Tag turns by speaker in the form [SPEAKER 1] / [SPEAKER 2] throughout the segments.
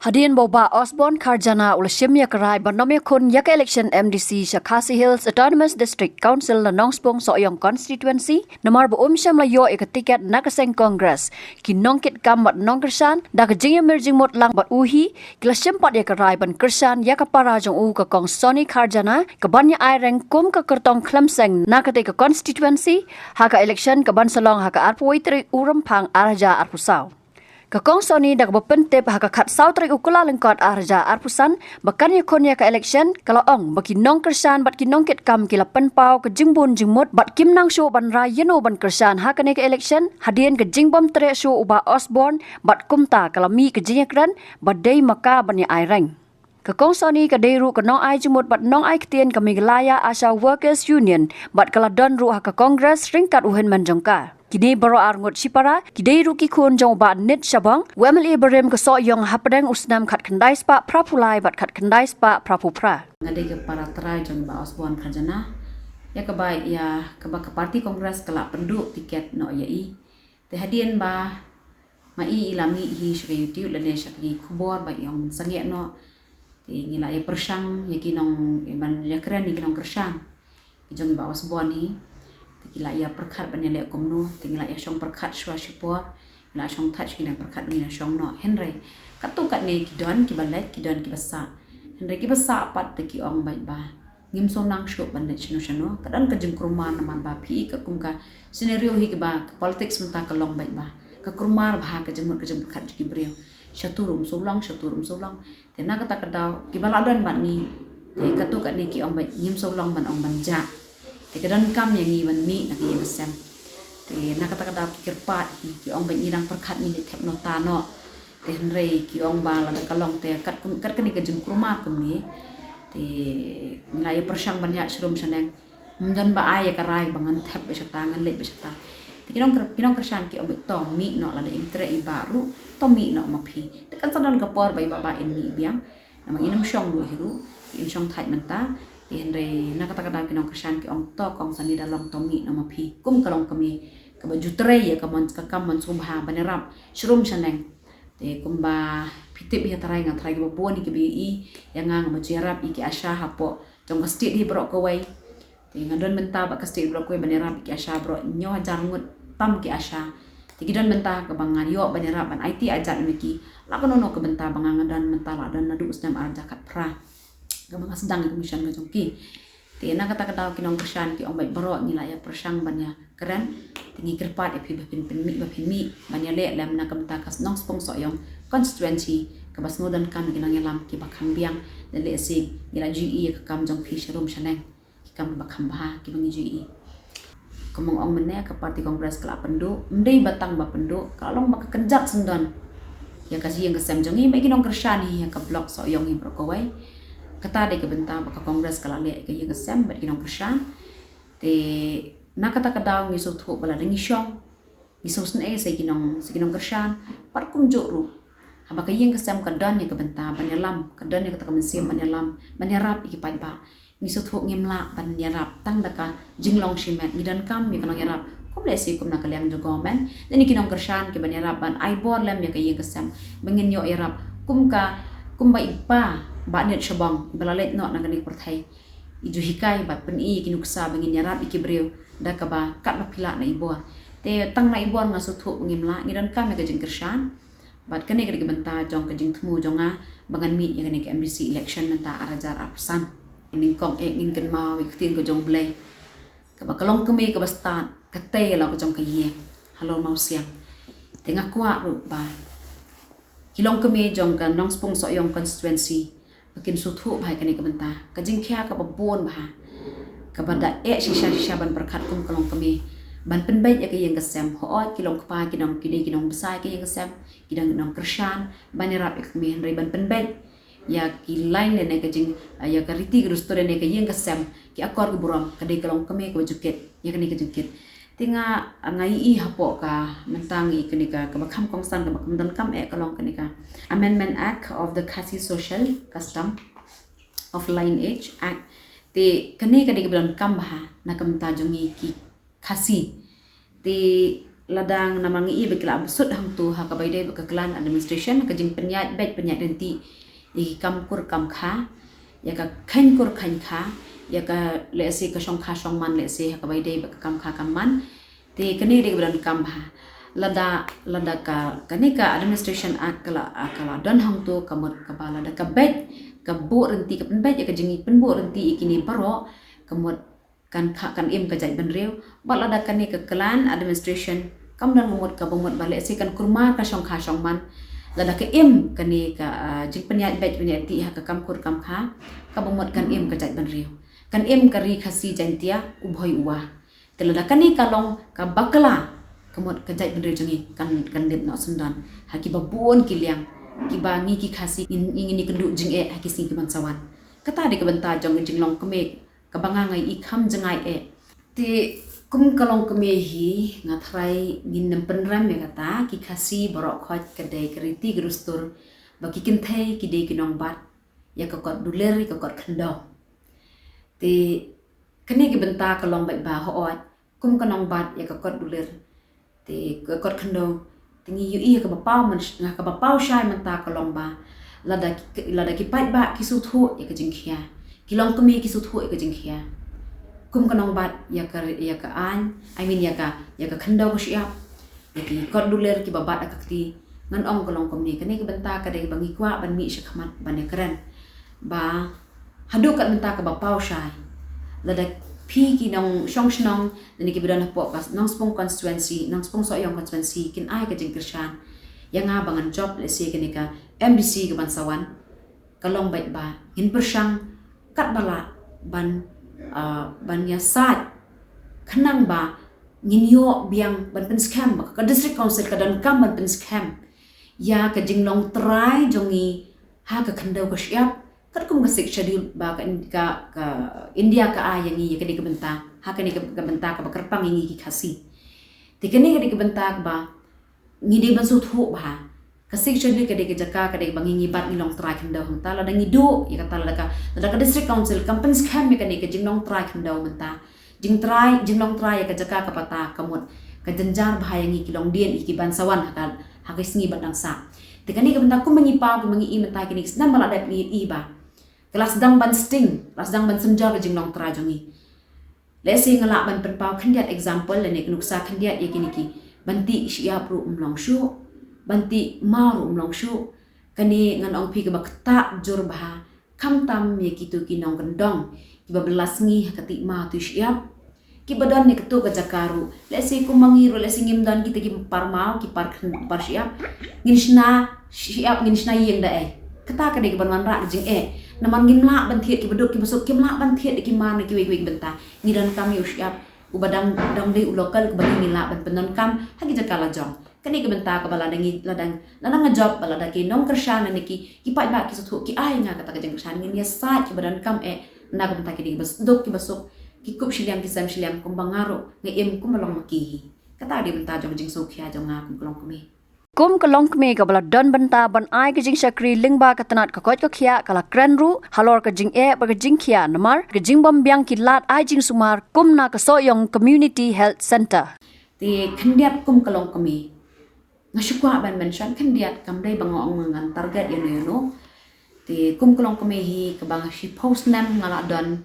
[SPEAKER 1] Hadian boba Osborne Karjana ulashim yakarai banomya kun yaka election MDC Shakasi Hills Autonomous District Council na Nongspong Soyong constituency namar bo umsham la yo tiket nakaseng Congress kinongkit kam bat nongkersan da kajing emerging mot lang bat uhi kilashim pat yakarai ban kersan yakapara jong u ka kong Sony Karjana kabanya aireng kum ka kertong klemseng nakate ka constituency haka election kaban salong haka arpuitri urampang araja arpusau. Kakong Sony dak bepentep haka kat sautri ukula lengkot arja arpusan bakan yakonya ka election kalau ong baki nong kersan bat kinong ket kam kila penpau ke jingbun jingmut bat kim nang show ban ra yeno ban kersan haka ne ka election hadien ke jingbom tre show uba Osborne bat kumta kalau mi ke jinyakran bat dei maka ban ya aireng. Kakong Sony ka deru ka nong ai jimut bat nong ai ketien kami gelaya Asha Workers Union bat kala don ru haka Congress ringkat uhen manjongka. Kini baro arngot sipara kidei ruki kun jong ba nit shabang wemel ibrahim ke so yong hapadang usnam khat khandai spa prapulai bat khat khandai spa prapupra
[SPEAKER 2] ngade ke para terai jong ba Osborne Karjana ya ke bai ya ke ba ke parti kongres kelak penduk tiket no ya i te hadien ba mai ilami hi shwe youtube lene shaki kubor ba yong sange no te ngila ya persang ya kinong ban ya keren ni kinong kersang jong ba Osborne hi Tinggal ia perkat banyak lek komno, tinggal ia syong perkat shwa shipor, tinggal syong touch kina perkat ni syong no. Henry, katu kat ni kidon kibalet kidon kibasa. Henry kibasa apat te ki ong baik ba. Ngim sonang syuk bandet shano. Kadang kejeng keruman naman ba pi ke kumka scenario hi ba politics menta kelong baik ba. Ke kerumar bah kejeng perkat kibriu. Syaturum solang. Tena kata kedau kibaladon ban ni. Te katu kat ni ki ong baik ngim solang ban ong banja. Kedan kam yang ni ban mi nak yang sem. Te nak kata pikir pat ki ong ban irang perkat ni tep nota no. Te henrei ki ong ba la kalong te kat kani ke jum kurma kami. Te nilai persang banyak serum seneng. Mungkin ba ai ka rai bangan tep be tangan le be ta. Te kinong kersan ki ong to mi no la de intre I baru to mi no mapi. Te kan sadon ka por ba ba in mi biang. Nama inam syong lu hiru. In syong thai menta. Henry nak kata kinong kersan ki ong to kong sani dalam tomi nama pi kum kalong kami ke baju terai ya kamon kakamon subha banerap shrum seneng te kumba pitip ya tarai ngat tarai bo ni ke bi yang ngang majerap iki asha hapo jong state hi bro ko wai te ngadon menta ba state bro ko banerap iki asha bro nyo jangut tam ki asha te gidan menta ke bangan yo banerap ban IT ajat miki lakono ke benta bangan dan menta la dan nadu usnam arja kat pra gamang sedang komisan ke jongki tena kata kinong kersan ki ong baik baro ngila ya persang banya keren tingi kerpat epi bapin mi banya le lam na kamta kas nong spong soyong constituency ke bas ngodan kam kinang lam ki bakam biang dan le si ngila GE ke kam jong pi sharum shaneng ki kam bakam bah ki bangi GE komong ong mene ke parti kongres kelak pendu mdei batang ba pendu kalong bak kenjat sendon ya kasih yang kesem jongi bagi kinong kersan hi yang ke blok soyong hi brokowai kata de ke bentang baka kongres kala le ke yang sem bat kinong kersan te na kata kadau ngiso thu bala ringi syong ngiso sne se kinong kersan par kum joru haba ke yang kesem kadan ni ke bentang banyalam kadan ni kata kemensim banyalam banyarap iki pai ba ngiso thu ngimla banyarap tang daka jinglong shimet ngidan kam mi kanong yarap kum le si kum na kalyang jo government ni kinong kersan ke banyarap ban aibor lem ya ke yang kesem bengin yo yarap kum ba ipa ba net shabang balalet no nagani perthai iju hikai ba peni kinuksa bangin yarap ikibreu da ka ba kat ba pila na ibor te tang na ibor nga suthu ngimla ngidan kam ka jing kersan bat kane ka benta jong ka jing thmu jonga bangan mi yang ke MDC election menta arajar apsan ning kong ning kan ma wi tin ko jong blai ka ba kalong kami ka bastan ka te la ko jong ka ye halo mau siang tengah kuat ru ba kilong kami jong kan nong spong soyong constituency makin suthu bhai kani ke benta kajing khia ka babon bah ka bada shisha ban perkat kum kalong kami ban penbai ya ke yang kesem ho kilong kpa kinong kini kinong besai ke yang kesem kidang nong kersan banirap ikmi henry ban penbai ya ki line ne kajing ya ka riti grustore ne ke yang kesem ki akor ke buram kadai kalong kami ke bajuket ya kani ke jukit tinga ngai I hapo ka mentang I kani ka bakam kongsan ka bakam dan kam kalong kani ka Amendment Act of the Khasi Social Custom of Lineage Act te kani ka de bilang kam bah na kam ta jongi ki khasi te ladang namangi i bekla besut hang tu ha ka bai dei beklan administration ka jing penyat bet penyat denti i kam kur kam kha ya ka khain kur khain kha ya ka le se ka shong kha shong man le se ha ka bai dei kam kha kam man te kene de bran kam ha lada ka kane ka administration akala don hang tu kamot ka bala da ka bet ka bo renti ka pen bet ya ka jing pen bo renti ikini paro kamot kan im ka jai ban reu bala da kane ka klan administration kam dan ngomot ka bomot balik si kan kurma ka shong man lada ka im kane ka jing penyat bet penyat ti ha ka kam kur kam kha ka bomot kan im ka jai ban reu kan im ka ri khasi jantia ubhoi uwa te lada kane ka long ka bakla kamot ka jai ban reu jangi kan lip no sundan ha ki babon ki liang ki bangi ki khasi ingini kendu jing ha ki sing ki bansawan kata de ka benta jong jing long kemek kabangangai ikham jangai ti kum kalong kemehi ngatrai ngin penram ya kata ki khasi borok khot kedai keriti gerustur baki kinthai ki dei kinong bat ya kakot duler kakot khendong ti kene ki benta kalong bai ba hoot kum kanong bat ya kakot duler ti kakot khendong tingi yu i ka bapau man nga ka bapau shai menta kalong ba lada ki pai ba ki su thu ya ka jingkhia kilong kami ki suthu ka jingkhia kum kanong bat ya ka an ya ka khandau ko siap ya ki kod duler ki babat akakti ngan ong kalong kami kani ki benta ka dei bangi kwa ban mi shakmat ban keren ba hadu kat benta ka bapau shai lada phi ki nong shong shnong ni ki bidan po kas nong spong constituency nong spong so yong constituency kin ai ka jingkrshan yang nga bangan job le se kani ka MDC ka bansawan kalong bait ba in persang kat bala ban ya sat khanang ba nginyo biang ban pen scam ka district council ka dan kam ban pen scam ya ka jinglong try jongi ha ka khandau ka siap kat kum ka sik schedule ba ka India ka ayangi ya ka di ka benta ha ka ni ka benta ka bakarpang ngi ki khasi tikani ka di ka benta ba ngidi ban su thu ba kasih jadi kadai jaka kadai bangi bat nilong try khendau hang tala dangi do ya kata lada ka district council companies kham me kadai ka jinglong try khendau menta jinglong try ya ka jaka ka pata kamut ka janjar bhayangi kilong dien iki bansawan hakal hakis ngi batang sa tikani ka benda ku mangi pa ku mangi i menta kini snam bala dap ni i ba kelas dang ban sting kelas dang ban senja ka jinglong try jongi lesi ngala ban penpau khendiat example le nek nuksa khendiat ya kini ki banti siap ru umlong shu banti mau umlong shu kani ngan ong pi ke bakta jur bah kam tam ye kitu kinong kendong ki belas ngi hakati ma tu siap ki badan ni ketu ka jakaru lesi ku mangiru lesi ngimdan kita ki parmau ki par siap nginsna siap nginsna yeng da kata ka de ban wan ra jing naman ngimla ban thiet ki beduk ki masuk kimla ban thiet ki man ki wek benta ngidan kami siap ubadang dang de lokal ke bagi ngila ban penon kam hagi jakala jong kani ke benta ka bala dangi ladang job bala daki nong kershan niki ki pai ba ki suthu ki ai nga kata ka jeng kershan ngin ya sa ki badan kam na ka benta ki di bas dok ki basuk ki kup shiliam ki sam shiliam kum bangaro nge em kum long makihi kata di benta jong jing sokhia jong nga kum long kumi
[SPEAKER 1] kum kalong kme ka bala don benta ban ai ka jing shakri lingba ka tanat ka koj ka khia kala kranru halor ka jing ba ka jing khia namar ka jing bam byang ki lat ai jing sumar kum na ka so yong community health center
[SPEAKER 2] ti khandiat kum kalong kami ngasukwa ban mention khandiat kam dai bangong ngan target no ti kum kalong kami hi ka bang shi post nam ngala don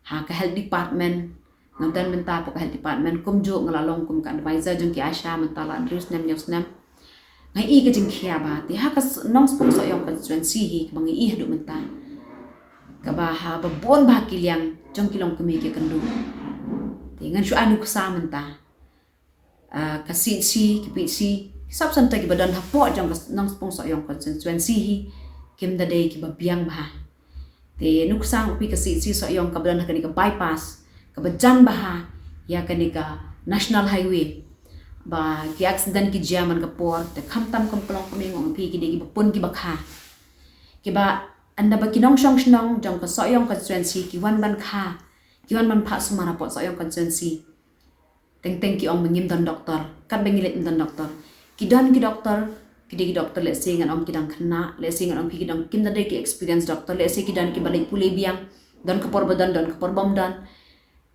[SPEAKER 2] ha ka health department ngan benta ka health department kum jo ngala long kum ka advisor jong ki asha mentala news nam ngai i ka jing khia ba ti ha ka nong spong so yong constituency hi bangi i hadu menta ka ba ha ba bon ba kiliang jong kilong kami ke kandu ti ngan shu anu ku sa menta ka si ki pi si sab san ta ki badan ha po jong nong spong so yong constituency hi kim da dei ki ba biang ba ti nuk sang pi ka si so yong ka badan ha ka ni ka bypass ka ba jan ba ha ya ka ni ka national highway ba ki accident ki jaman ka por te kham tam kom klong kami ngong pi ki de ki pun ki bakha ki ba anda ba kinong shong shnong jong ka so yong constituency ki wan ban kha ki wan ban pha sumara po so yong constituency teng ki ong mengim dan doktor kat bengilet dan doktor ki doktor ki de ki doktor le sing an ong ki dang khna le sing an ong pi ki dang kim da de ki experience doktor le se ki dan ki balik pule biang dan ka por badan dan ka por bom dan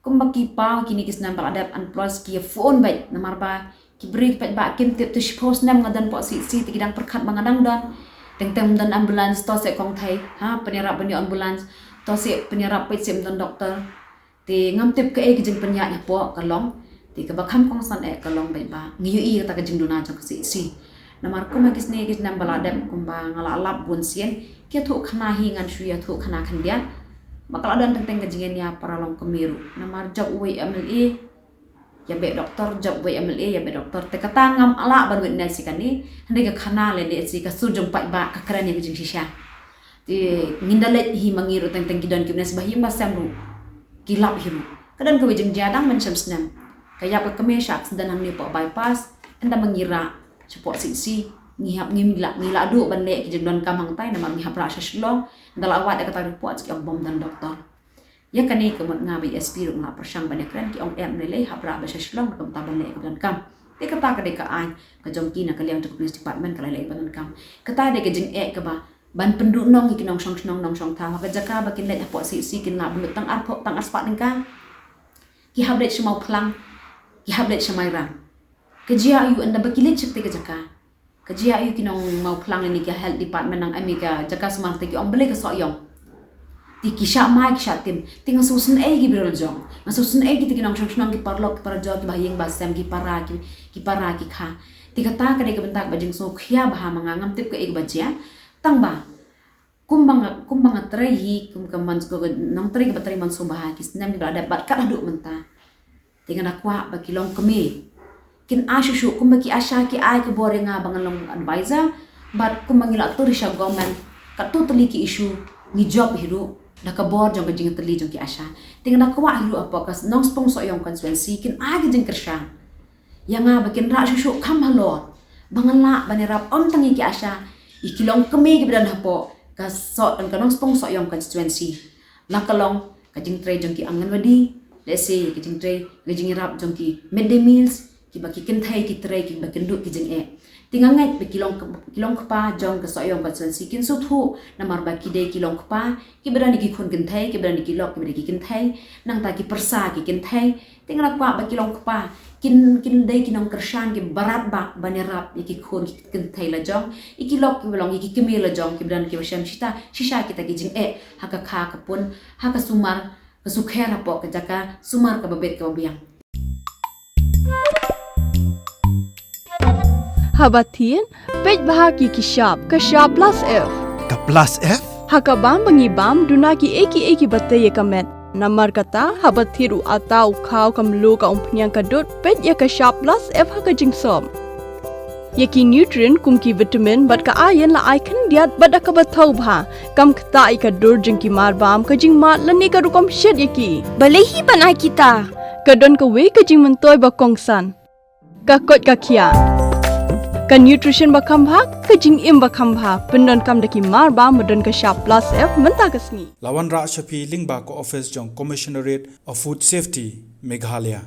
[SPEAKER 2] kum ba ki pa ki ni kis nam ba adap an plus ki phone bai namar ba beri pat ba kim tip tu suppose nam ngadan po si tikidang perkat mangadang dan teng dan ambulans to se kong thai penyerap bani ambulans to se penyerap pe sim dan doktor ti ngam tip ke jing penya ya po kalong ti ka bakham kong san kalong bai ba ngiyu i ta ka jing duna jong si namar ko magis ne gis nam baladam kumba ngala lap bun sien ke thu khana hi ngan shuya thu khana khandian bakal ada teng ka jingen ya paralong kemiru namar job we MLA ya be doktor job we MLA ya be doktor te kata ngam ala baru ne sikani hande ka khana le de si ka sujung pai ba ka kran ni jing shisha ti ngindalet hi mangiru teng gidan kibnes bahi masam ru kilap hiru kadan ko jing jadang mencam senam kaya ka kemesha dan hamni po bypass anda mengira support sisi ngihap ngila du banle ki jing don kamang tai namar ngihap ra shlong ndala awat ka ta report ki bom dan doktor ya kani kemut ngabi SP ru ngap persang banyak kran ki ong em nilai hapra ba shlong kam ta banle ka dan kam te kata ka de ka ai ka jongki na kaliang to police department ka lai ban kam kata de ka jing ka ba ban penduk nong ki nong song tha ka jaka ba kin le po si kin la bulut tang arpo tang aspat ning ka ki hablet shmau phlang ki hablet shmai ram ka jia yu anda ba kilet chakte ka jaka ka jia yu ki nong mau phlang ni ka health department nang Amerika jaka smart ki ong bele ka so yong ti kisha mai kisha tim tinga susun gi birol jong masusun gi ti nong song ki parlok para jog ki bahing basam ki para ki kha ti kata ka de ka bentak bajing so khia bah mangangam tip ka ek bajia tang ba kumbang atrai hi kumman ko nong tri ka batri man so bah ki snam ni ada bat ka adu menta tinga na kwa ba kilong kemi kin ashu kumbaki asha ki ai ka borenga bangalong advisor bat kumbangila to risha government ka totally ki issue ni job hiru naka board jong jing teli jong ki asha tingna ko wa hiru apa kas nong spong so yong constituency kin agi jing kersha yanga bakin ra shushu kam halot bangala banera om tangi ki asha ikilong kemi ki bidan hapo kas so dan kanong spong so yong constituency nakalong ka jing tre jong ki anganwadi let's say ki jing tre jing rap jong ki midday meals ki baki kin thai ki tre ki bakin du ki jing tingangai pe kilong kpa jong ka so yong constituency kin su thu namar ba ki de kilong kpa ki berani ki khun kin thai ki berani ki lok ki berani ki kin thai nang ta ki persa ki kin thai tingna kwa ba kilong kpa kin de kinong kershan ki barat ba banerap ki khun ki kin thai la jong iki lok ki belong ki kemi la jong ki berani ki basham shisha kita ki jing haka kha ka pun haka sumar ka sukhera po ka jaka sumar ka babet ka biang
[SPEAKER 3] Habatin, pej bahagi kishap, kashap plus F.
[SPEAKER 4] Ka plus F?
[SPEAKER 3] Hakabam bangibam dunaki eki batay kamet. Namar kata habathiru atau kau kamlu ka umpnyang kadut pej ya kashap plus F haka jingsom. Yaki nutrient kumki vitamin bat ka ayan la aikan diat bat akabatau bha. Kam kata ikadur jingki marbam ka jing mat lani ka rukom shed yaki.
[SPEAKER 5] Balehi banai kita.
[SPEAKER 3] Kadon ka we ka jing mentoy bakongsan. Kakot kakia. Ka nutrition bakam bha ka jing im bakam bha pendon kam daki mar ba modon ka sharp plus F menta kasni
[SPEAKER 4] Lawan Ra Shafi Lingba ko office jong Commissionerate of Food Safety Meghalaya